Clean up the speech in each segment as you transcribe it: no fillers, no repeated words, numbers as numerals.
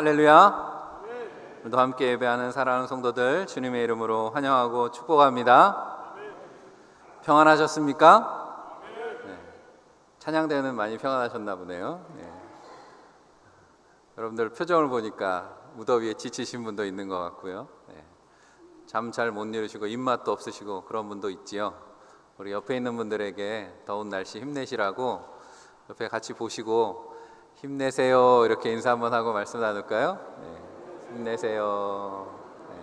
할렐루야. 오늘도 함께 예배하는 사랑하는 성도들 주님의 이름으로 환영하고 축복합니다. 평안하셨습니까? 네. 찬양대는 많이 평안하셨나 보네요. 네. 여러분들 표정을 보니까 무더위에 지치신 분도 있는 것 같고요. 네. 잠 잘 못 이루시고 입맛도 없으시고 그런 분도 있지요. 우리 옆에 있는 분들에게 더운 날씨 힘내시라고 옆에 같이 보시고 힘내세요 이렇게 인사 한번 하고 말씀 나눌까요? 네. 힘내세요. 네.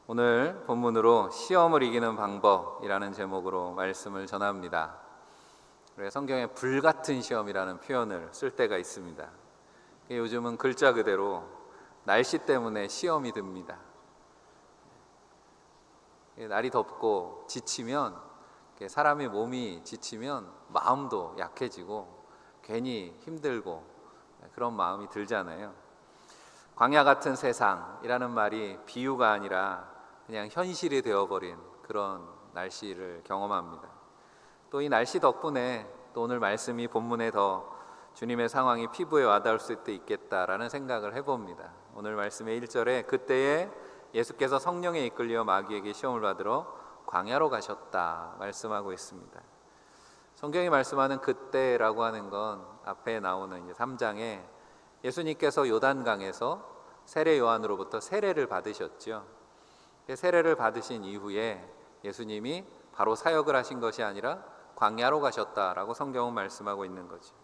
오늘 본문으로 시험을 이기는 방법이라는 제목으로 말씀을 전합니다. 성경에 불같은 시험이라는 표현을 쓸 때가 있습니다. 요즘은 글자 그대로 날씨 때문에 시험이 듭니다. 날이 덥고 지치면, 사람의 몸이 지치면 마음도 약해지고 괜히 힘들고 그런 마음이 들잖아요. 광야 같은 세상이라는 말이 비유가 아니라 그냥 현실이 되어버린 그런 날씨를 경험합니다. 또 이 날씨 덕분에 또 오늘 말씀이 본문에 더 주님의 상황이 피부에 와닿을 수 있겠다라는 생각을 해봅니다. 오늘 말씀의 1절에 그때에 예수께서 성령에 이끌려 마귀에게 시험을 받으러 광야로 가셨다 말씀하고 있습니다. 성경이 말씀하는 그때라고 하는 건 앞에 나오는 3장에 예수님께서 요단강에서 세례 요한으로부터 세례를 받으셨죠. 세례를 받으신 이후에 예수님이 바로 사역을 하신 것이 아니라 광야로 가셨다라고 성경은 말씀하고 있는 거죠.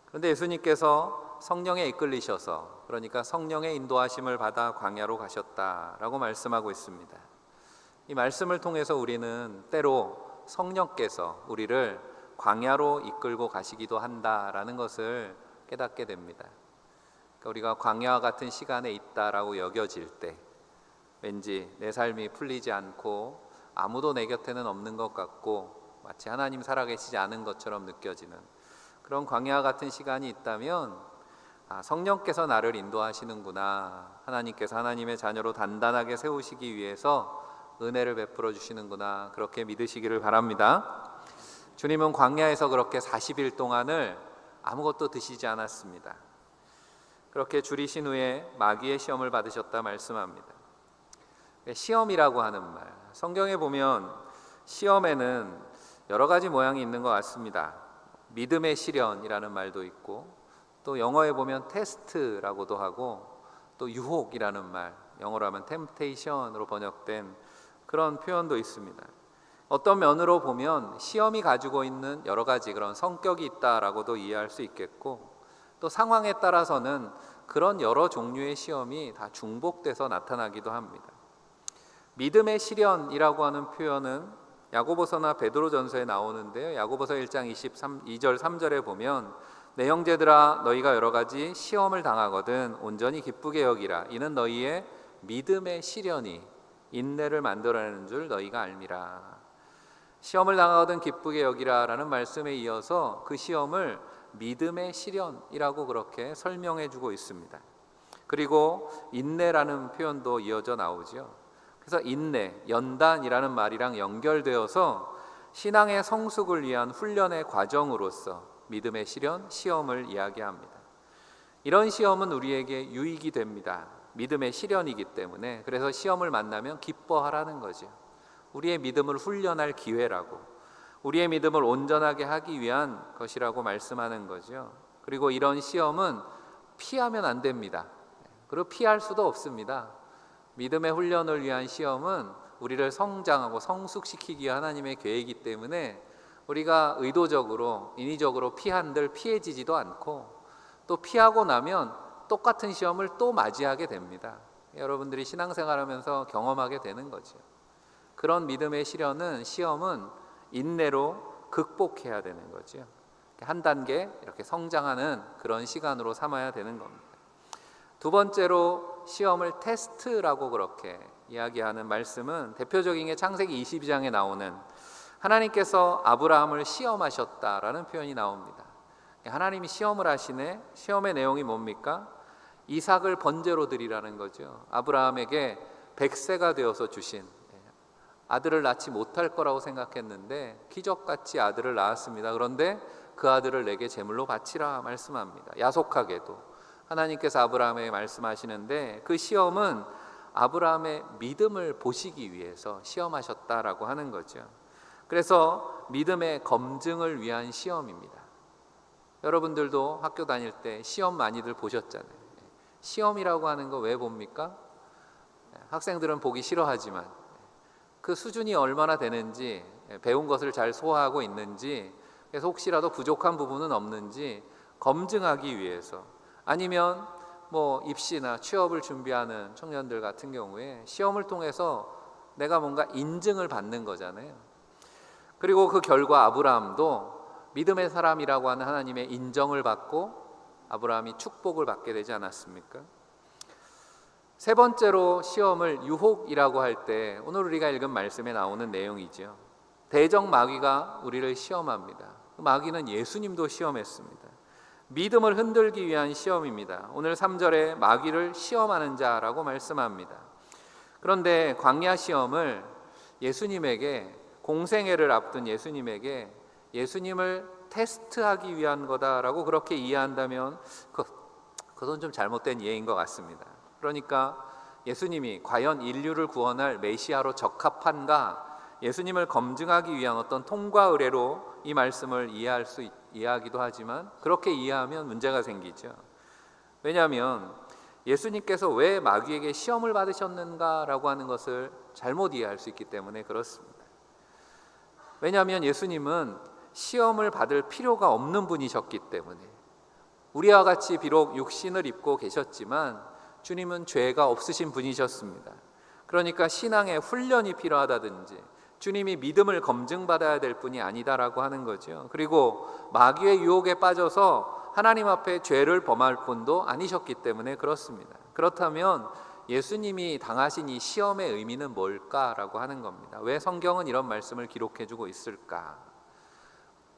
그런데 예수님께서 성령에 이끌리셔서, 그러니까 성령의 인도하심을 받아 광야로 가셨다라고 말씀하고 있습니다. 이 말씀을 통해서 우리는 때로 성령께서 우리를 광야로 이끌고 가시기도 한다라는 것을 깨닫게 됩니다. 그러니까 우리가 광야와 같은 시간에 있다라고 여겨질 때, 왠지 내 삶이 풀리지 않고 아무도 내 곁에는 없는 것 같고 마치 하나님 살아계시지 않은 것처럼 느껴지는 그런 광야와 같은 시간이 있다면, 성령께서 나를 인도하시는구나, 하나님께서 하나님의 자녀로 단단하게 세우시기 위해서 은혜를 베풀어 주시는구나, 그렇게 믿으시기를 바랍니다. 주님은 광야에서 그렇게 40일 동안을 아무것도 드시지 않았습니다. 그렇게 줄이신 후에 마귀의 시험을 받으셨다 말씀합니다. 시험이라고 하는 말, 성경에 보면 시험에는 여러 가지 모양이 있는 것 같습니다. 믿음의 시련이라는 말도 있고, 또 영어에 보면 테스트라고도 하고, 또 유혹이라는 말, 영어로 하면 temptation으로 번역된 그런 표현도 있습니다. 어떤 면으로 보면 시험이 가지고 있는 여러 가지 그런 성격이 있다라고도 이해할 수 있겠고, 또 상황에 따라서는 그런 여러 종류의 시험이 다 중복돼서 나타나기도 합니다. 믿음의 시련이라고 하는 표현은 야고보서나 베드로전서에 나오는데요. 야고보서 1장 2절 3절에 보면 내 형제들아 너희가 여러 가지 시험을 당하거든 온전히 기쁘게 여기라. 이는 너희의 믿음의 시련이 인내를 만들어내는 줄 너희가 알미라. 시험을 당하거든 기쁘게 여기라 라는 말씀에 이어서 그 시험을 믿음의 시련이라고 그렇게 설명해 주고 있습니다. 그리고 인내라는 표현도 이어져 나오죠. 그래서 인내, 연단이라는 말이랑 연결되어서 신앙의 성숙을 위한 훈련의 과정으로서 믿음의 시련, 시험을 이야기합니다. 이런 시험은 우리에게 유익이 됩니다. 믿음의 시련이기 때문에. 그래서 시험을 만나면 기뻐하라는 거죠. 우리의 믿음을 훈련할 기회라고, 우리의 믿음을 온전하게 하기 위한 것이라고 말씀하는 거죠. 그리고 이런 시험은 피하면 안 됩니다. 그리고 피할 수도 없습니다. 믿음의 훈련을 위한 시험은 우리를 성장하고 성숙시키기 위한 하나님의 계획이기 때문에 우리가 의도적으로, 인위적으로 피한들 피해지지도 않고, 또 피하고 나면 똑같은 시험을 또 맞이하게 됩니다. 여러분들이 신앙생활하면서 경험하게 되는 거죠. 그런 믿음의 시험은 인내로 극복해야 되는 거죠. 한 단계 이렇게 성장하는 그런 시간으로 삼아야 되는 겁니다. 두 번째로 시험을 테스트라고 그렇게 이야기하는 말씀은 대표적인 게 창세기 22장에 나오는 하나님께서 아브라함을 시험하셨다라는 표현이 나옵니다. 하나님이 시험을 하시네. 시험의 내용이 뭡니까? 이삭을 번제로 드리라는 거죠. 아브라함에게 100세가 되어서 주신, 아들을 낳지 못할 거라고 생각했는데 기적같이 아들을 낳았습니다. 그런데 그 아들을 내게 제물로 바치라 말씀합니다. 야속하게도 하나님께서 아브라함에게 말씀하시는데 그 시험은 아브라함의 믿음을 보시기 위해서 시험하셨다라고 하는 거죠. 그래서 믿음의 검증을 위한 시험입니다. 여러분들도 학교 다닐 때 시험 많이들 보셨잖아요. 시험이라고 하는 거 왜 봅니까? 학생들은 보기 싫어하지만 그 수준이 얼마나 되는지, 배운 것을 잘 소화하고 있는지, 그래서 혹시라도 부족한 부분은 없는지 검증하기 위해서, 아니면 뭐 입시나 취업을 준비하는 청년들 같은 경우에 시험을 통해서 내가 뭔가 인증을 받는 거잖아요. 그리고 그 결과 아브라함도 믿음의 사람이라고 하는 하나님의 인정을 받고 아브라함이 축복을 받게 되지 않았습니까? 세 번째로 시험을 유혹이라고 할 때 오늘 우리가 읽은 말씀에 나오는 내용이죠. 대적 마귀가 우리를 시험합니다. 마귀는 예수님도 시험했습니다. 믿음을 흔들기 위한 시험입니다. 오늘 3절에 마귀를 시험하는 자라고 말씀합니다. 그런데 광야 시험을 예수님에게, 공생애를 앞둔 예수님에게 예수님을 테스트하기 위한 거다라고 그렇게 이해한다면 그건 좀 잘못된 이해인 것 같습니다. 그러니까 예수님이 과연 인류를 구원할 메시아로 적합한가, 예수님을 검증하기 위한 어떤 통과 의례로 이 말씀을 이해하기도 하지만 그렇게 이해하면 문제가 생기죠. 왜냐하면 예수님께서 왜 마귀에게 시험을 받으셨는가라고 하는 것을 잘못 이해할 수 있기 때문에 그렇습니다. 왜냐하면 예수님은 시험을 받을 필요가 없는 분이셨기 때문에, 우리와 같이 비록 육신을 입고 계셨지만 주님은 죄가 없으신 분이셨습니다. 그러니까 신앙의 훈련이 필요하다든지 주님이 믿음을 검증받아야 될 분이 아니다라고 하는 거죠. 그리고 마귀의 유혹에 빠져서 하나님 앞에 죄를 범할 분도 아니셨기 때문에 그렇습니다. 그렇다면 예수님이 당하신 이 시험의 의미는 뭘까라고 하는 겁니다. 왜 성경은 이런 말씀을 기록해주고 있을까?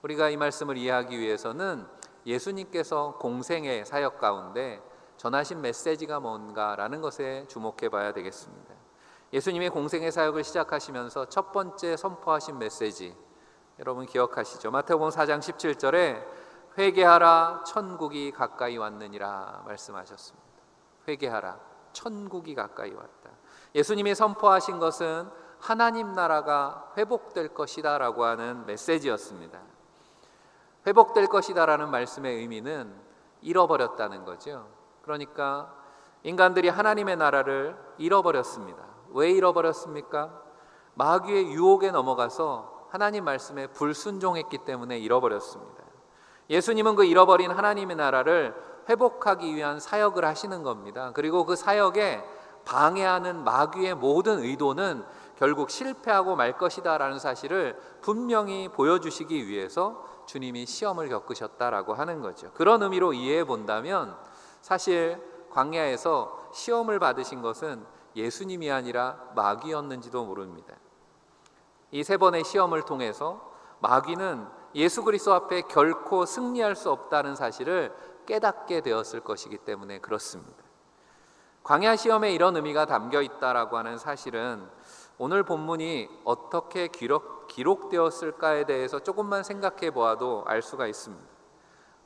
우리가 이 말씀을 이해하기 위해서는 예수님께서 공생의 사역 가운데 전하신 메시지가 뭔가라는 것에 주목해 봐야 되겠습니다. 예수님의 공생의 사역을 시작하시면서 첫 번째 선포하신 메시지, 여러분 기억하시죠? 마태복음 4장 17절에 회개하라 천국이 가까이 왔느니라 말씀하셨습니다. 회개하라, 천국이 가까이 왔다. 예수님이 선포하신 것은 하나님 나라가 회복될 것이다 라고 하는 메시지였습니다. 회복될 것이다 라는 말씀의 의미는 잃어버렸다는 거죠. 그러니까 인간들이 하나님의 나라를 잃어버렸습니다. 왜 잃어버렸습니까? 마귀의 유혹에 넘어가서 하나님 말씀에 불순종했기 때문에 잃어버렸습니다. 예수님은 그 잃어버린 하나님의 나라를 회복하기 위한 사역을 하시는 겁니다. 그리고 그 사역에 방해하는 마귀의 모든 의도는 결국 실패하고 말 것이다 라는 사실을 분명히 보여주시기 위해서 주님이 시험을 겪으셨다라고 하는 거죠. 그런 의미로 이해해 본다면 사실 광야에서 시험을 받으신 것은 예수님이 아니라 마귀였는지도 모릅니다. 이 세 번의 시험을 통해서 마귀는 예수 그리스도 앞에 결코 승리할 수 없다는 사실을 깨닫게 되었을 것이기 때문에 그렇습니다. 광야 시험에 이런 의미가 담겨 있다라고 하는 사실은 오늘 본문이 어떻게 기록되었을까에 대해서 조금만 생각해 보아도 알 수가 있습니다.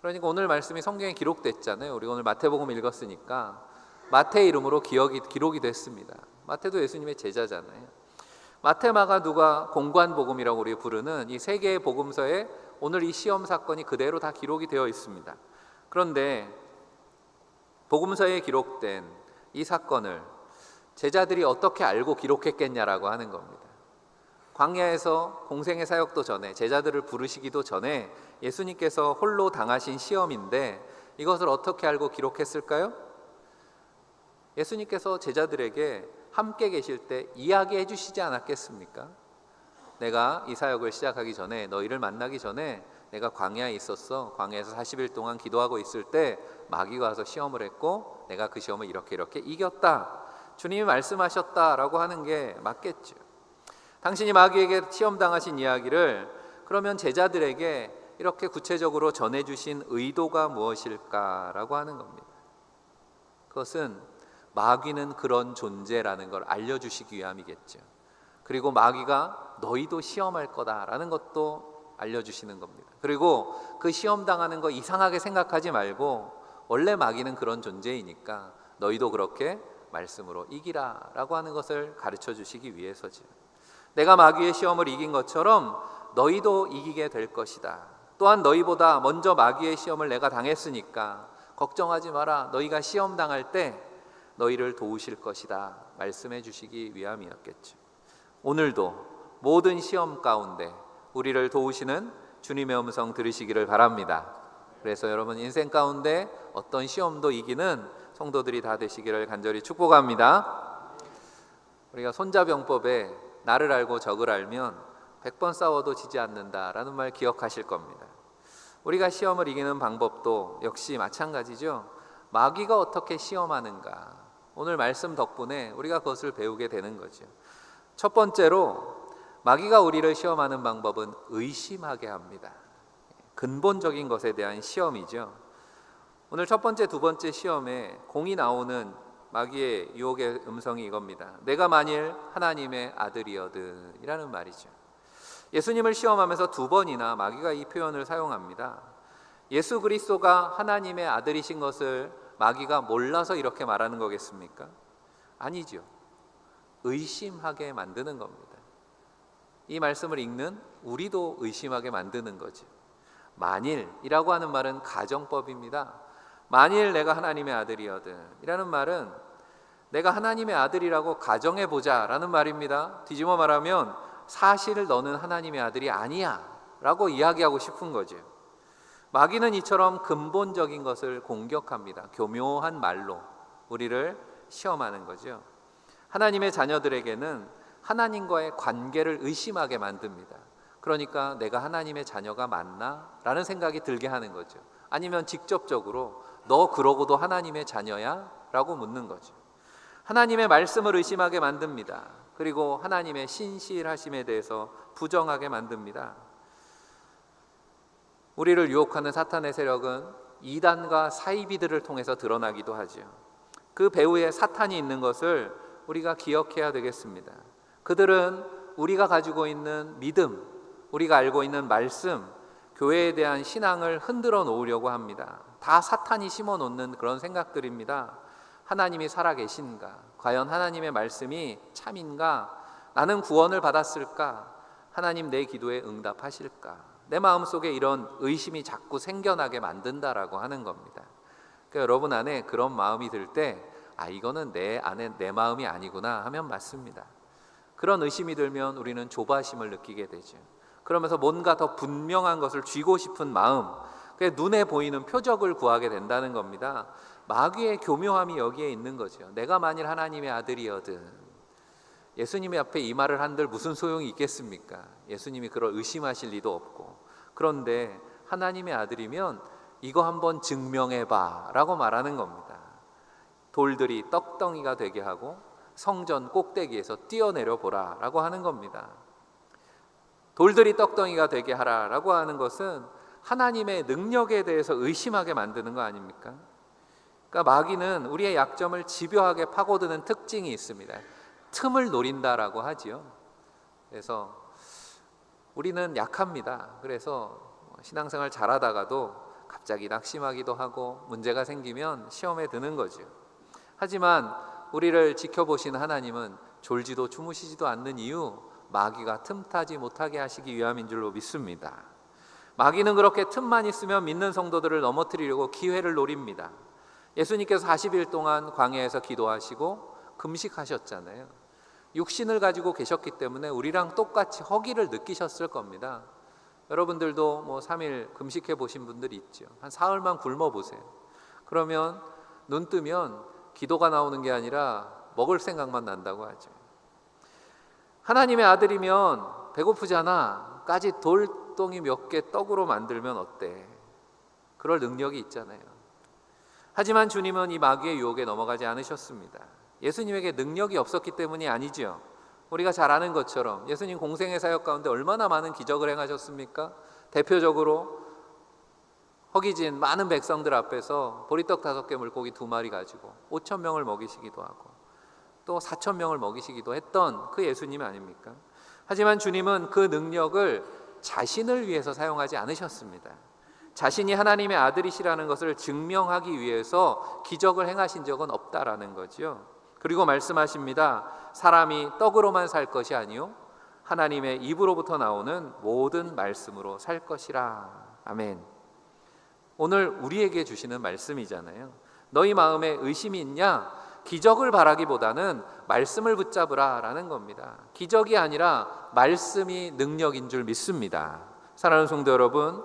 그러니까 오늘 말씀이 성경에 기록됐잖아요. 우리 오늘 마태복음 읽었으니까 마태 이름으로 기록이 됐습니다. 마태도 예수님의 제자잖아요. 마태, 마가, 누가 공관복음이라고 우리 부르는 이 세 개의 복음서에 오늘 이 시험 사건이 그대로 다 기록이 되어 있습니다. 그런데 복음서에 기록된 이 사건을 제자들이 어떻게 알고 기록했겠냐라고 하는 겁니다. 광야에서 공생의 사역도 전에, 제자들을 부르시기도 전에 예수님께서 홀로 당하신 시험인데 이것을 어떻게 알고 기록했을까요? 예수님께서 제자들에게 함께 계실 때 이야기해 주시지 않았겠습니까? 내가 이 사역을 시작하기 전에, 너희를 만나기 전에 내가 광야에 있었어. 광야에서 40일 동안 기도하고 있을 때 마귀가 와서 시험을 했고 내가 그 시험을 이렇게 이겼다. 주님이 말씀하셨다라고 하는 게 맞겠죠. 당신이 마귀에게 시험당하신 이야기를 그러면 제자들에게 이렇게 구체적으로 전해주신 의도가 무엇일까라고 하는 겁니다. 그것은 마귀는 그런 존재라는 걸 알려주시기 위함이겠죠. 그리고 마귀가 너희도 시험할 거다라는 것도 알려주시는 겁니다. 그리고 그 시험 당하는 거 이상하게 생각하지 말고 원래 마귀는 그런 존재이니까 너희도 그렇게 말씀으로 이기라 라고 하는 것을 가르쳐 주시기 위해서지요. 내가 마귀의 시험을 이긴 것처럼 너희도 이기게 될 것이다. 또한 너희보다 먼저 마귀의 시험을 내가 당했으니까 걱정하지 마라. 너희가 시험 당할 때 너희를 도우실 것이다 말씀해 주시기 위함이었겠죠. 오늘도 모든 시험 가운데 우리를 도우시는 주님의 음성 들으시기를 바랍니다. 그래서 여러분 인생 가운데 어떤 시험도 이기는 성도들이 다 되시기를 간절히 축복합니다. 우리가 손자병법에 나를 알고 적을 알면 100번 싸워도 지지 않는다라는 말 기억하실 겁니다. 우리가 시험을 이기는 방법도 역시 마찬가지죠. 마귀가 어떻게 시험하는가, 오늘 말씀 덕분에 우리가 그것을 배우게 되는 거죠. 첫 번째로 마귀가 우리를 시험하는 방법은 의심하게 합니다. 근본적인 것에 대한 시험이죠. 오늘 첫 번째, 두 번째 시험에 공이 나오는 마귀의 유혹의 음성이 이겁니다. 내가 만일 하나님의 아들이거든 이라는 말이죠. 예수님을 시험하면서 두 번이나 마귀가 이 표현을 사용합니다. 예수 그리스도가 하나님의 아들이신 것을 마귀가 몰라서 이렇게 말하는 거겠습니까? 아니죠. 의심하게 만드는 겁니다. 이 말씀을 읽는 우리도 의심하게 만드는 거죠. 만일이라고 하는 말은 가정법입니다. 만일 내가 하나님의 아들이거든 이라는 말은 내가 하나님의 아들이라고 가정해보자 라는 말입니다. 뒤집어 말하면 사실 너는 하나님의 아들이 아니야 라고 이야기하고 싶은 거죠. 마귀는 이처럼 근본적인 것을 공격합니다. 교묘한 말로 우리를 시험하는 거죠. 하나님의 자녀들에게는 하나님과의 관계를 의심하게 만듭니다. 그러니까 내가 하나님의 자녀가 맞나? 라는 생각이 들게 하는 거죠. 아니면 직접적으로 너 그러고도 하나님의 자녀야? 라고 묻는 거죠. 하나님의 말씀을 의심하게 만듭니다. 그리고 하나님의 신실하심에 대해서 부정하게 만듭니다. 우리를 유혹하는 사탄의 세력은 이단과 사이비들을 통해서 드러나기도 하죠. 그 배후에 사탄이 있는 것을 우리가 기억해야 되겠습니다. 그들은 우리가 가지고 있는 믿음, 우리가 알고 있는 말씀, 교회에 대한 신앙을 흔들어 놓으려고 합니다. 다 사탄이 심어 놓는 그런 생각들입니다. 하나님이 살아계신가? 과연 하나님의 말씀이 참인가? 나는 구원을 받았을까? 하나님 내 기도에 응답하실까? 내 마음속에 이런 의심이 자꾸 생겨나게 만든다라고 하는 겁니다. 그러니까 여러분 안에 그런 마음이 들 때 이거는 내 안에 내 마음이 아니구나 하면 맞습니다. 그런 의심이 들면 우리는 조바심을 느끼게 되죠. 그러면서 뭔가 더 분명한 것을 쥐고 싶은 마음, 눈에 보이는 표적을 구하게 된다는 겁니다. 마귀의 교묘함이 여기에 있는 거죠. 내가 만일 하나님의 아들이거든. 예수님의 앞에 이 말을 한들 무슨 소용이 있겠습니까? 예수님이 그걸 의심하실 리도 없고. 그런데 하나님의 아들이면 이거 한번 증명해봐 라고 말하는 겁니다. 돌들이 떡덩이가 되게 하고 성전 꼭대기에서 뛰어내려 보라 라고 하는 겁니다. 돌들이 떡덩이가 되게 하라 라고 하는 것은 하나님의 능력에 대해서 의심하게 만드는 거 아닙니까? 그러니까 마귀는 우리의 약점을 집요하게 파고드는 특징이 있습니다. 틈을 노린다라고 하지요. 그래서 우리는 약합니다. 그래서 신앙생활 잘하다가도 갑자기 낙심하기도 하고 문제가 생기면 시험에 드는 거죠. 하지만 우리를 지켜보시는 하나님은 졸지도 주무시지도 않는 이유, 마귀가 틈타지 못하게 하시기 위함인 줄로 믿습니다. 마귀는 그렇게 틈만 있으면 믿는 성도들을 넘어뜨리려고 기회를 노립니다. 예수님께서 40일 동안 광야에서 기도하시고 금식하셨잖아요. 육신을 가지고 계셨기 때문에 우리랑 똑같이 허기를 느끼셨을 겁니다. 여러분들도 3일 금식해 보신 분들이 있죠. 한 사흘만 굶어 보세요. 그러면 눈 뜨면 기도가 나오는 게 아니라 먹을 생각만 난다고 하죠. 하나님의 아들이면 배고프잖아 까지 돌덩이 몇 개 떡으로 만들면 어때? 그럴 능력이 있잖아요. 하지만 주님은 이 마귀의 유혹에 넘어가지 않으셨습니다. 예수님에게 능력이 없었기 때문이 아니죠. 우리가 잘 아는 것처럼 예수님 공생의 사역 가운데 얼마나 많은 기적을 행하셨습니까? 대표적으로 허기진 많은 백성들 앞에서 보리떡 5개 물고기 2마리 가지고 5,000명을 먹이시기도 하고 또 4,000명을 먹이시기도 했던 그 예수님 아닙니까? 하지만 주님은 그 능력을 자신을 위해서 사용하지 않으셨습니다. 자신이 하나님의 아들이시라는 것을 증명하기 위해서 기적을 행하신 적은 없다라는 거죠. 그리고 말씀하십니다. 사람이 떡으로만 살 것이 아니요 하나님의 입으로부터 나오는 모든 말씀으로 살 것이라. 아멘. 오늘 우리에게 주시는 말씀이잖아요. 너희 마음에 의심이 있냐? 기적을 바라기보다는 말씀을 붙잡으라 라는 겁니다. 기적이 아니라 말씀이 능력인 줄 믿습니다. 사랑하는 성도 여러분,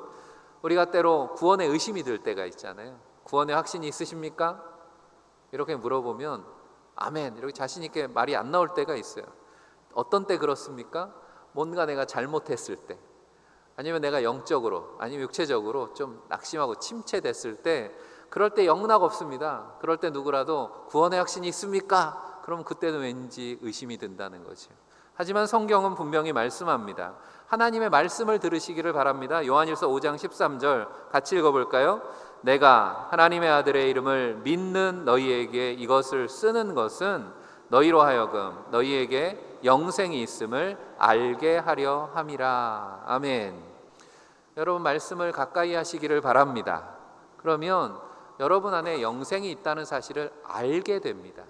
우리가 때로 구원에 의심이 들 때가 있잖아요. 구원에 확신이 있으십니까? 이렇게 물어보면 아멘 이렇게 자신 있게 말이 안 나올 때가 있어요. 어떤 때 그렇습니까? 뭔가 내가 잘못했을 때, 아니면 내가 영적으로 아니면 육체적으로 좀 낙심하고 침체됐을 때, 그럴 때 영락 없습니다. 그럴 때 누구라도 구원의 확신이 있습니까? 그럼 그때는 왠지 의심이 든다는 거죠. 하지만 성경은 분명히 말씀합니다. 하나님의 말씀을 들으시기를 바랍니다. 요한일서 5장 13절 같이 읽어볼까요? 내가 하나님의 아들의 이름을 믿는 너희에게 이것을 쓰는 것은 너희로 하여금 너희에게 영생이 있음을 알게 하려 함이라. 아멘. 여러분 말씀을 가까이 하시기를 바랍니다. 그러면 여러분 안에 영생이 있다는 사실을 알게 됩니다.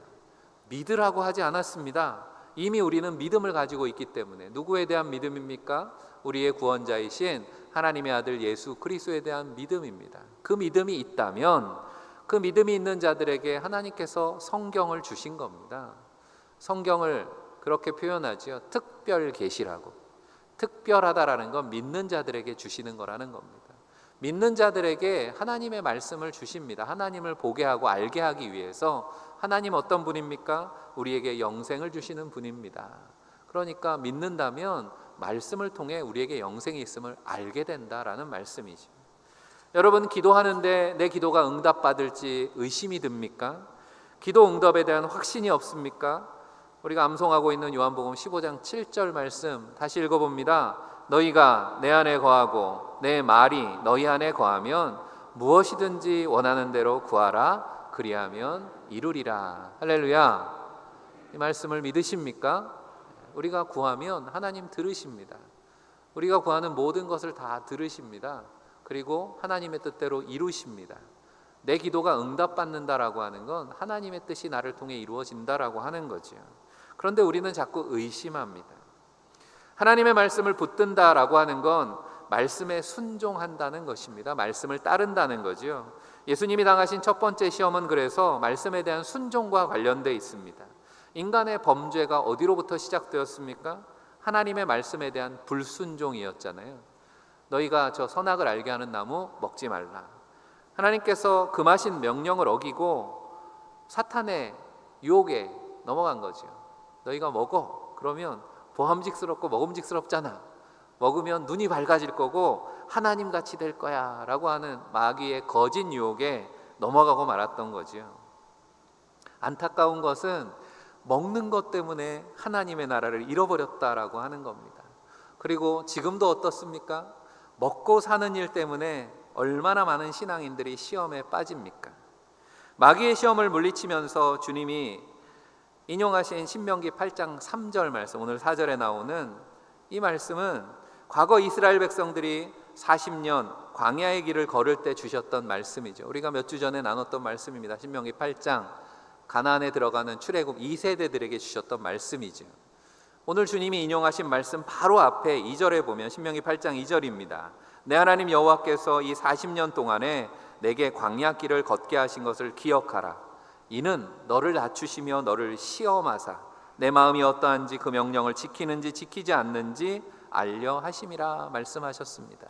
믿으라고 하지 않았습니다. 이미 우리는 믿음을 가지고 있기 때문에. 누구에 대한 믿음입니까? 우리의 구원자이신 하나님의 아들 예수 그리스도에 대한 믿음입니다. 그 믿음이 있다면 그 믿음이 있는 자들에게 하나님께서 성경을 주신 겁니다. 성경을 그렇게 표현하지요. 특별 계시라고. 특별하다라는 건 믿는 자들에게 주시는 거라는 겁니다. 믿는 자들에게 하나님의 말씀을 주십니다. 하나님을 보게 하고 알게 하기 위해서. 하나님 어떤 분입니까? 우리에게 영생을 주시는 분입니다. 그러니까 믿는다면 말씀을 통해 우리에게 영생이 있음을 알게 된다라는 말씀이죠. 여러분 기도하는데 내 기도가 응답받을지 의심이 듭니까? 기도 응답에 대한 확신이 없습니까? 우리가 암송하고 있는 요한복음 15장 7절 말씀 다시 읽어봅니다. 너희가 내 안에 거하고 내 말이 너희 안에 거하면 무엇이든지 원하는 대로 구하라. 그리하면 이루리라. 할렐루야. 이 말씀을 믿으십니까? 우리가 구하면 하나님 들으십니다. 우리가 구하는 모든 것을 다 들으십니다. 그리고 하나님의 뜻대로 이루십니다. 내 기도가 응답받는다라고 하는 건 하나님의 뜻이 나를 통해 이루어진다라고 하는 거죠. 그런데 우리는 자꾸 의심합니다. 하나님의 말씀을 붙든다라고 하는 건 말씀에 순종한다는 것입니다. 말씀을 따른다는 거죠. 예수님이 당하신 첫 번째 시험은 그래서 말씀에 대한 순종과 관련되어 있습니다. 인간의 범죄가 어디로부터 시작되었습니까? 하나님의 말씀에 대한 불순종이었잖아요. 너희가 저 선악을 알게 하는 나무 먹지 말라. 하나님께서 금하신 명령을 어기고 사탄의 유혹에 넘어간 거죠. 너희가 먹어. 그러면 보함직스럽고 먹음직스럽잖아. 먹으면 눈이 밝아질 거고 하나님같이 될 거야 라고 하는 마귀의 거짓 유혹에 넘어가고 말았던 거죠. 안타까운 것은 먹는 것 때문에 하나님의 나라를 잃어버렸다라고 하는 겁니다. 그리고 지금도 어떻습니까? 먹고 사는 일 때문에 얼마나 많은 신앙인들이 시험에 빠집니까? 마귀의 시험을 물리치면서 주님이 인용하신 신명기 8장 3절 말씀, 오늘 4절에 나오는 이 말씀은 과거 이스라엘 백성들이 40년 광야의 길을 걸을 때 주셨던 말씀이죠. 우리가 몇 주 전에 나눴던 말씀입니다. 신명기 8장 가나안에 들어가는 출애굽 2세대들에게 주셨던 말씀이죠. 오늘 주님이 인용하신 말씀 바로 앞에 2절에 보면 신명기 8장 2절입니다. 내 하나님 여호와께서 이 40년 동안에 내게 광야 길을 걷게 하신 것을 기억하라. 이는 너를 낮추시며 너를 시험하사 내 마음이 어떠한지 그 명령을 지키는지 지키지 않는지 알려 하심이라 말씀하셨습니다.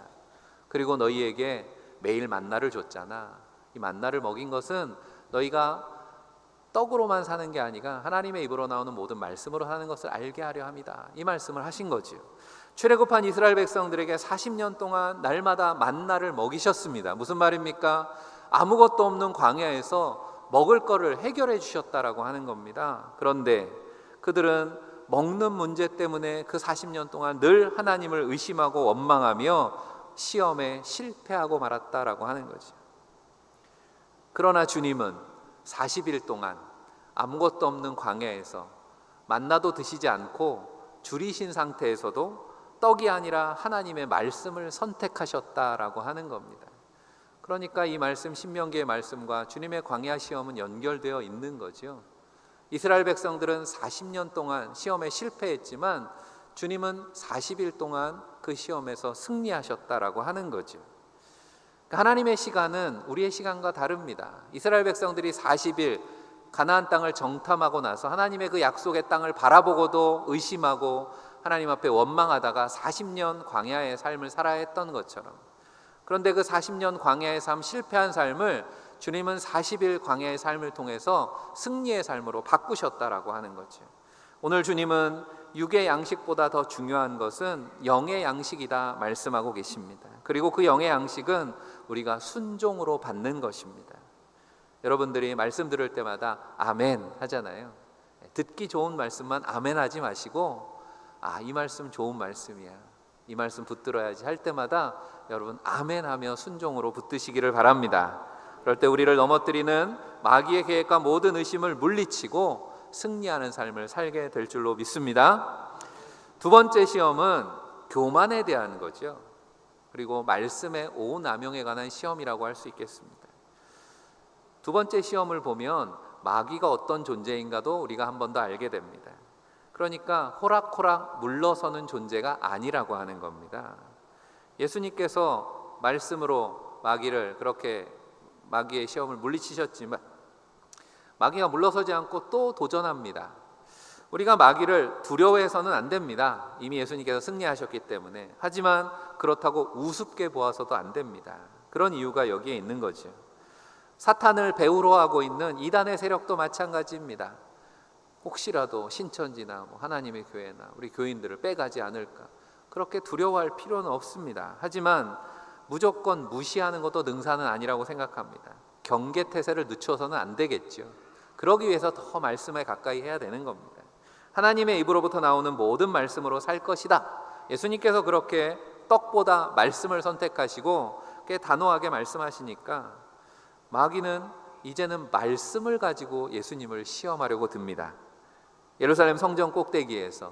그리고 너희에게 매일 만나를 줬잖아. 이 만나를 먹인 것은 너희가 떡으로만 사는 게 아니라 하나님의 입으로 나오는 모든 말씀으로 하는 것을 알게 하려 합니다. 이 말씀을 하신 거지요. 출애굽한 이스라엘 백성들에게 40년 동안 날마다 만나를 먹이셨습니다. 무슨 말입니까? 아무것도 없는 광야에서 먹을 거를 해결해 주셨다라고 하는 겁니다. 그런데 그들은 먹는 문제 때문에 그 40년 동안 늘 하나님을 의심하고 원망하며 시험에 실패하고 말았다라고 하는 거죠. 그러나 주님은 40일 동안 아무것도 없는 광야에서 만나도 드시지 않고 줄이신 상태에서도 떡이 아니라 하나님의 말씀을 선택하셨다라고 하는 겁니다. 그러니까 이 말씀, 신명기의 말씀과 주님의 광야 시험은 연결되어 있는 거죠. 이스라엘 백성들은 40년 동안 시험에 실패했지만 주님은 40일 동안 그 시험에서 승리하셨다라고 하는 거죠. 하나님의 시간은 우리의 시간과 다릅니다. 이스라엘 백성들이 40일 가나안 땅을 정탐하고 나서 하나님의 그 약속의 땅을 바라보고도 의심하고 하나님 앞에 원망하다가 40년 광야의 삶을 살아야 했던 것처럼, 그런데 그 40년 광야의 삶, 실패한 삶을 주님은 40일 광야의 삶을 통해서 승리의 삶으로 바꾸셨다라고 하는 거죠. 오늘 주님은 육의 양식보다 더 중요한 것은 영의 양식이다 말씀하고 계십니다. 그리고 그 영의 양식은 우리가 순종으로 받는 것입니다. 여러분들이 말씀 들을 때마다 아멘 하잖아요. 듣기 좋은 말씀만 아멘 하지 마시고, 이 말씀 좋은 말씀이야, 이 말씀 붙들어야지 할 때마다 여러분 아멘 하며 순종으로 붙드시기를 바랍니다. 그럴 때 우리를 넘어뜨리는 마귀의 계획과 모든 의심을 물리치고 승리하는 삶을 살게 될 줄로 믿습니다. 두 번째 시험은 교만에 대한 거죠. 그리고 말씀의 오남용에 관한 시험이라고 할 수 있겠습니다. 두 번째 시험을 보면 마귀가 어떤 존재인가도 우리가 한 번 더 알게 됩니다. 그러니까 호락호락 물러서는 존재가 아니라고 하는 겁니다. 예수님께서 말씀으로 마귀를 그렇게 마귀의 시험을 물리치셨지만 마귀가 물러서지 않고 또 도전합니다. 우리가 마귀를 두려워해서는 안 됩니다. 이미 예수님께서 승리하셨기 때문에. 하지만 그렇다고 우습게 보아서도 안 됩니다. 그런 이유가 여기에 있는 거죠. 사탄을 배우로 하고 있는 이단의 세력도 마찬가지입니다. 혹시라도 신천지나 하나님의 교회나 우리 교인들을 빼가지 않을까, 그렇게 두려워할 필요는 없습니다. 하지만 무조건 무시하는 것도 능사는 아니라고 생각합니다. 경계태세를 늦춰서는 안 되겠죠. 그러기 위해서 더 말씀에 가까이 해야 되는 겁니다. 하나님의 입으로부터 나오는 모든 말씀으로 살 것이다. 예수님께서 그렇게 떡보다 말씀을 선택하시고 꽤 단호하게 말씀하시니까 마귀는 이제는 말씀을 가지고 예수님을 시험하려고 듭니다. 예루살렘 성전 꼭대기에서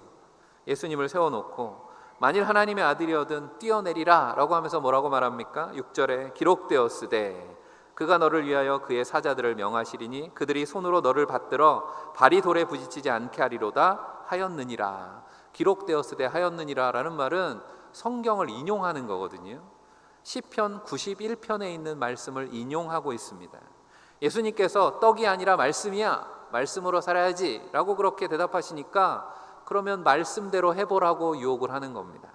예수님을 세워놓고 만일 하나님의 아들이어든 뛰어내리라 라고 하면서 뭐라고 말합니까? 6절에 기록되었으되 그가 너를 위하여 그의 사자들을 명하시리니 그들이 손으로 너를 받들어 발이 돌에 부딪히지 않게 하리로다 하였느니라. 기록되었으되 하였느니라 라는 말은 성경을 인용하는 거거든요. 시편 91편에 있는 말씀을 인용하고 있습니다. 예수님께서 떡이 아니라 말씀이야, 말씀으로 살아야지 라고 그렇게 대답하시니까 그러면 말씀대로 해보라고 유혹을 하는 겁니다.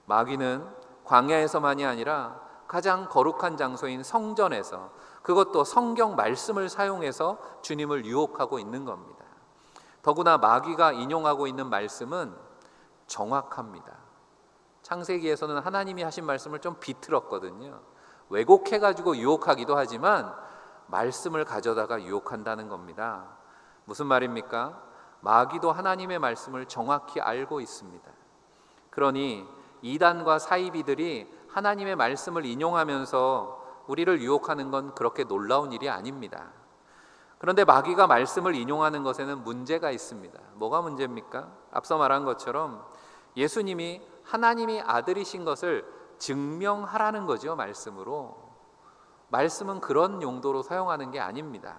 마귀는 광야에서만이 아니라 가장 거룩한 장소인 성전에서, 그것도 성경 말씀을 사용해서 주님을 유혹하고 있는 겁니다. 더구나 마귀가 인용하고 있는 말씀은 정확합니다. 창세기에서는 하나님이 하신 말씀을 좀 비틀었거든요. 왜곡해가지고 유혹하기도 하지만 말씀을 가져다가 유혹한다는 겁니다. 무슨 말입니까? 마귀도 하나님의 말씀을 정확히 알고 있습니다. 그러니 이단과 사이비들이 하나님의 말씀을 인용하면서 우리를 유혹하는 건 그렇게 놀라운 일이 아닙니다. 그런데 마귀가 말씀을 인용하는 것에는 문제가 있습니다. 뭐가 문제입니까? 앞서 말한 것처럼 예수님이 하나님이 아들이신 것을 증명하라는 거죠. 말씀으로. 말씀은 그런 용도로 사용하는 게 아닙니다.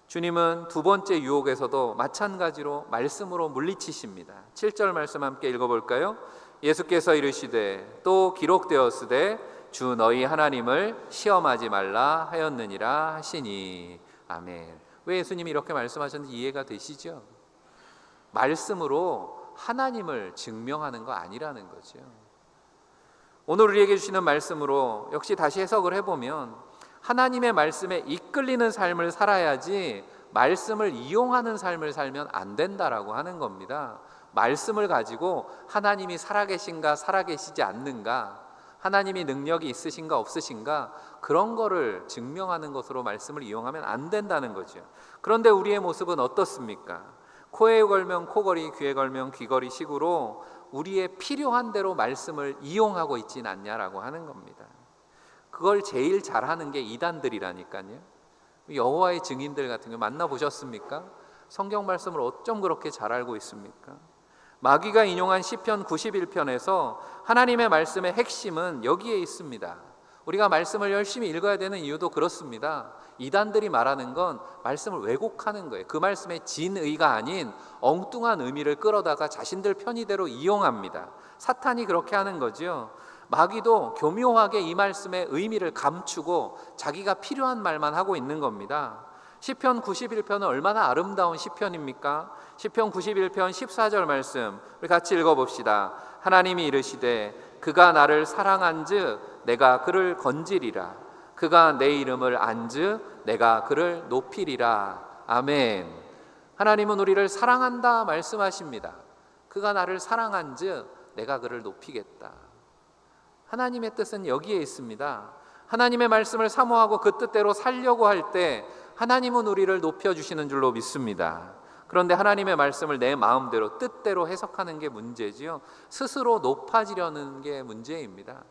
주님은 두 번째 유혹에서도 마찬가지로 말씀으로 물리치십니다. 7절 말씀 함께 읽어볼까요? 예수께서 이르시되 또 기록되었으되 주 너희 하나님을 시험하지 말라 하였느니라 하시니. 아멘. 왜 예수님이 이렇게 말씀하셨는지 이해가 되시죠? 말씀으로 하나님을 증명하는 거 아니라는 거죠. 오늘 우리에게 주시는 말씀으로 역시 다시 해석을 해보면 하나님의 말씀에 이끌리는 삶을 살아야지 말씀을 이용하는 삶을 살면 안 된다라고 하는 겁니다. 말씀을 가지고 하나님이 살아계신가 살아계시지 않는가, 하나님이 능력이 있으신가 없으신가, 그런 거를 증명하는 것으로 말씀을 이용하면 안 된다는 거죠. 그런데 우리의 모습은 어떻습니까? 코에 걸면 코걸이, 귀에 걸면 귀걸이 식으로 우리의 필요한 대로 말씀을 이용하고 있진 않냐라고 하는 겁니다. 그걸 제일 잘하는 게 이단들이라니까요. 여호와의 증인들 같은 거 만나보셨습니까? 성경 말씀을 어쩜 그렇게 잘 알고 있습니까? 마귀가 인용한 시편 91편에서 하나님의 말씀의 핵심은 여기에 있습니다. 우리가 말씀을 열심히 읽어야 되는 이유도 그렇습니다. 이단들이 말하는 건 말씀을 왜곡하는 거예요. 그 말씀의 진의가 아닌 엉뚱한 의미를 끌어다가 자신들 편의대로 이용합니다. 사탄이 그렇게 하는 거죠. 마귀도 교묘하게 이 말씀의 의미를 감추고 자기가 필요한 말만 하고 있는 겁니다. 시편 91편은 얼마나 아름다운 시편입니까? 시편 91편 14절 말씀 우리 같이 읽어봅시다. 하나님이 이르시되 그가 나를 사랑한즉 내가 그를 건지리라. 그가 내 이름을 안즉 내가 그를 높이리라. 아멘. 하나님은 우리를 사랑한다 말씀하십니다. 그가 나를 사랑한즉 내가 그를 높이겠다. 하나님의 뜻은 여기에 있습니다. 하나님의 말씀을 사모하고 그 뜻대로 살려고 할 때 하나님은 우리를 높여주시는 줄로 믿습니다. 그런데 하나님의 말씀을 내 마음대로 뜻대로 해석하는 게 문제지요. 스스로 높아지려는 게 문제입니다.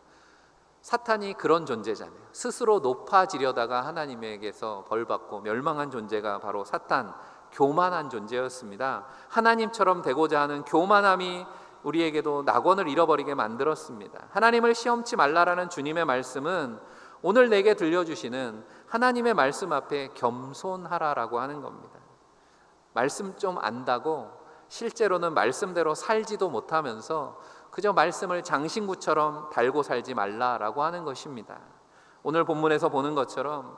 사탄이 그런 존재잖아요. 스스로 높아지려다가 하나님에게서 벌받고 멸망한 존재가 바로 사탄, 교만한 존재였습니다. 하나님처럼 되고자 하는 교만함이 우리에게도 낙원을 잃어버리게 만들었습니다. 하나님을 시험치 말라라는 주님의 말씀은 오늘 내게 들려주시는 하나님의 말씀 앞에 겸손하라라고 하는 겁니다. 말씀 좀 안다고 실제로는 말씀대로 살지도 못하면서 그저 말씀을 장신구처럼 달고 살지 말라라고 하는 것입니다. 오늘 본문에서 보는 것처럼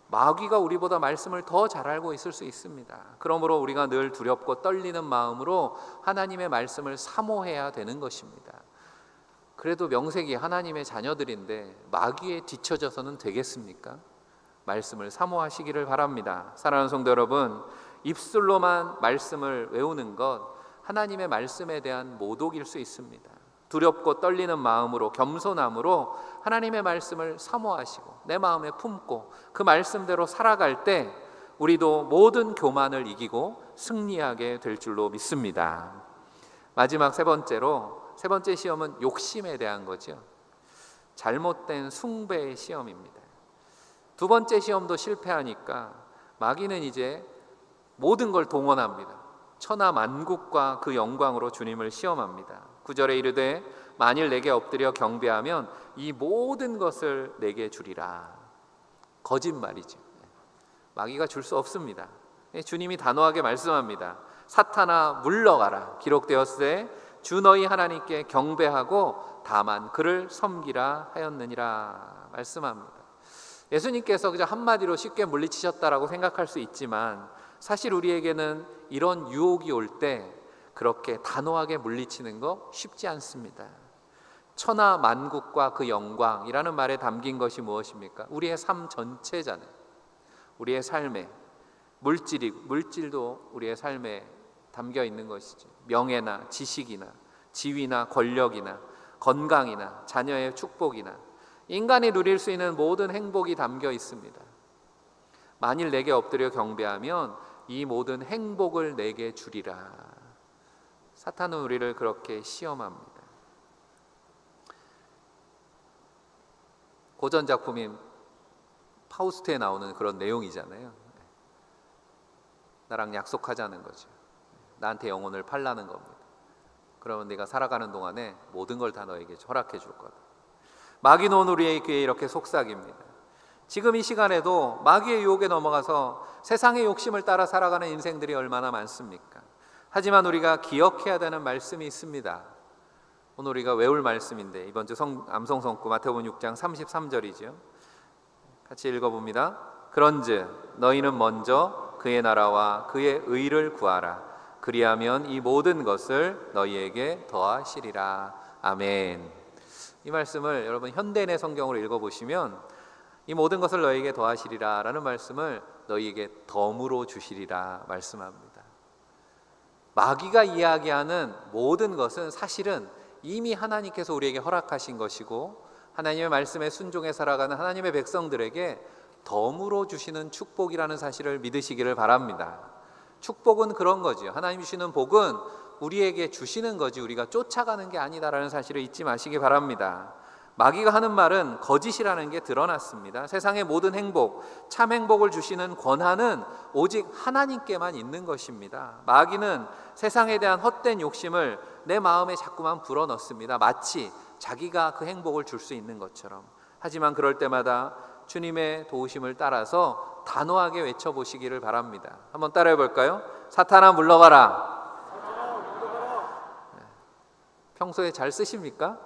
마귀가 우리보다 말씀을 더 잘 알고 있을 수 있습니다. 그러므로 우리가 늘 두렵고 떨리는 마음으로 하나님의 말씀을 사모해야 되는 것입니다. 그래도 명색이 하나님의 자녀들인데 마귀에 뒤처져서는 되겠습니까? 말씀을 사모하시기를 바랍니다. 사랑하는 성도 여러분, 입술로만 말씀을 외우는 것 하나님의 말씀에 대한 모독일 수 있습니다. 두렵고 떨리는 마음으로 겸손함으로 하나님의 말씀을 사모하시고 내 마음에 품고 그 말씀대로 살아갈 때 우리도 모든 교만을 이기고 승리하게 될 줄로 믿습니다. 마지막 세 번째 시험은 욕심에 대한 거죠. 잘못된 숭배의 시험입니다. 두 번째 시험도 실패하니까 마귀는 이제 모든 걸 동원합니다. 천하 만국과 그 영광으로 주님을 시험합니다. 9절에 이르되 만일 내게 엎드려 경배하면 이 모든 것을 내게 주리라. 거짓말이죠. 마귀가 줄 수 없습니다. 주님이 단호하게 말씀합니다. 사탄아 물러가라. 기록되었으되 주 너희 하나님께 경배하고 다만 그를 섬기라 하였느니라 말씀합니다. 예수님께서 그저 한마디로 쉽게 물리치셨다라고 생각할 수 있지만 사실 우리에게는 이런 유혹이 올 때 그렇게 단호하게 물리치는 거 쉽지 않습니다. 천하 만국과 그 영광이라는 말에 담긴 것이 무엇입니까? 우리의 삶 전체잖아요. 우리의 삶에 물질도 우리의 삶에 담겨 있는 것이죠. 명예나 지식이나 지위나 권력이나 건강이나 자녀의 축복이나 인간이 누릴 수 있는 모든 행복이 담겨 있습니다. 만일 내게 엎드려 경배하면 이 모든 행복을 내게 주리라. 사탄은 우리를 그렇게 시험합니다. 고전 작품인 파우스트에 나오는 그런 내용이잖아요. 나랑 약속하자는 거죠. 나한테 영혼을 팔라는 겁니다. 그러면 네가 살아가는 동안에 모든 걸 다 너에게 허락해 줄 거다. 마귀는 우리의 귀에 이렇게 속삭입니다. 지금 이 시간에도 마귀의 유혹에 넘어가서 세상의 욕심을 따라 살아가는 인생들이 얼마나 많습니까? 하지만 우리가 기억해야 되는 말씀이 있습니다. 오늘 우리가 외울 말씀인데 이번 주 암송 성구 마태복음 6장 33절이죠. 같이 읽어봅니다. 그런즉 너희는 먼저 그의 나라와 그의 의를 구하라. 그리하면 이 모든 것을 너희에게 더하시리라. 아멘. 이 말씀을 여러분 현대인의 성경으로 읽어보시면 이 모든 것을 너희에게 더하시리라 라는 말씀을 너희에게 덤으로 주시리라 말씀합니다. 마귀가 이야기하는 모든 것은 사실은 이미 하나님께서 우리에게 허락하신 것이고 하나님의 말씀에 순종해 살아가는 하나님의 백성들에게 덤으로 주시는 축복이라는 사실을 믿으시기를 바랍니다. 축복은 그런 거죠. 하나님 주시는 복은 우리에게 주시는 거지 우리가 쫓아가는 게 아니다라는 사실을 잊지 마시기 바랍니다. 마귀가 하는 말은 거짓이라는 게 드러났습니다. 세상의 모든 행복, 참 행복을 주시는 권한은 오직 하나님께만 있는 것입니다. 마귀는 세상에 대한 헛된 욕심을 내 마음에 자꾸만 불어넣습니다. 마치 자기가 그 행복을 줄 수 있는 것처럼. 하지만 그럴 때마다 주님의 도우심을 따라서 단호하게 외쳐보시기를 바랍니다. 한번 따라해 볼까요? 사탄아 물러가라. 평소에 잘 쓰십니까?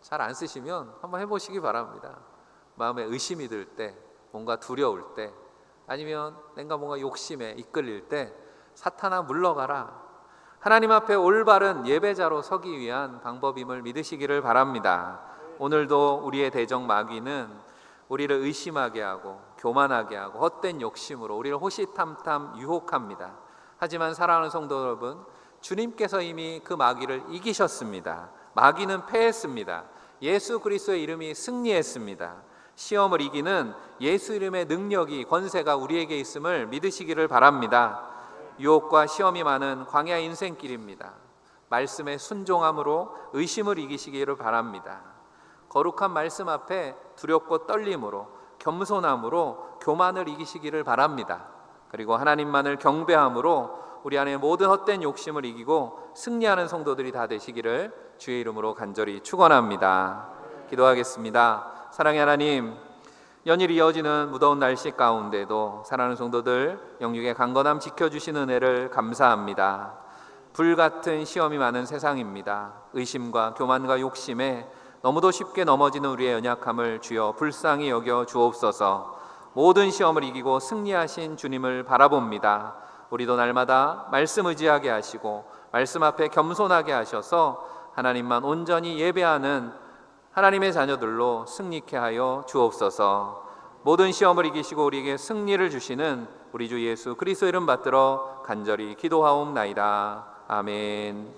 잘 안 쓰시면 한번 해보시기 바랍니다. 마음에 의심이 들 때, 뭔가 두려울 때, 아니면 내가 뭔가 욕심에 이끌릴 때 사탄아 물러가라. 하나님 앞에 올바른 예배자로 서기 위한 방법임을 믿으시기를 바랍니다. 오늘도 우리의 대적 마귀는 우리를 의심하게 하고 교만하게 하고 헛된 욕심으로 우리를 호시탐탐 유혹합니다. 하지만 사랑하는 성도 여러분, 주님께서 이미 그 마귀를 이기셨습니다. 마귀는 패했습니다. 예수 그리스도의 이름이 승리했습니다. 시험을 이기는 예수 이름의 능력이, 권세가 우리에게 있음을 믿으시기를 바랍니다. 유혹과 시험이 많은 광야 인생길입니다. 말씀에 순종함으로 의심을 이기시기를 바랍니다. 거룩한 말씀 앞에 두렵고 떨림으로, 겸손함으로 교만을 이기시기를 바랍니다. 그리고 하나님만을 경배함으로 우리 안에 모든 헛된 욕심을 이기고 승리하는 성도들이 다 되시기를 주의 이름으로 간절히 축원합니다. 기도하겠습니다. 사랑의 하나님, 연일 이어지는 무더운 날씨 가운데도 사랑하는 성도들 영육의 강건함 지켜주시는 은혜를 감사합니다. 불같은 시험이 많은 세상입니다. 의심과 교만과 욕심에 너무도 쉽게 넘어지는 우리의 연약함을 주여 불쌍히 여겨 주옵소서. 모든 시험을 이기고 승리하신 주님을 바라봅니다. 우리도 날마다 말씀 의지하게 하시고 말씀 앞에 겸손하게 하셔서 하나님만 온전히 예배하는 하나님의 자녀들로 승리케 하여 주옵소서. 모든 시험을 이기시고 우리에게 승리를 주시는 우리 주 예수 그리스도 이름 받들어 간절히 기도하옵나이다. 아멘.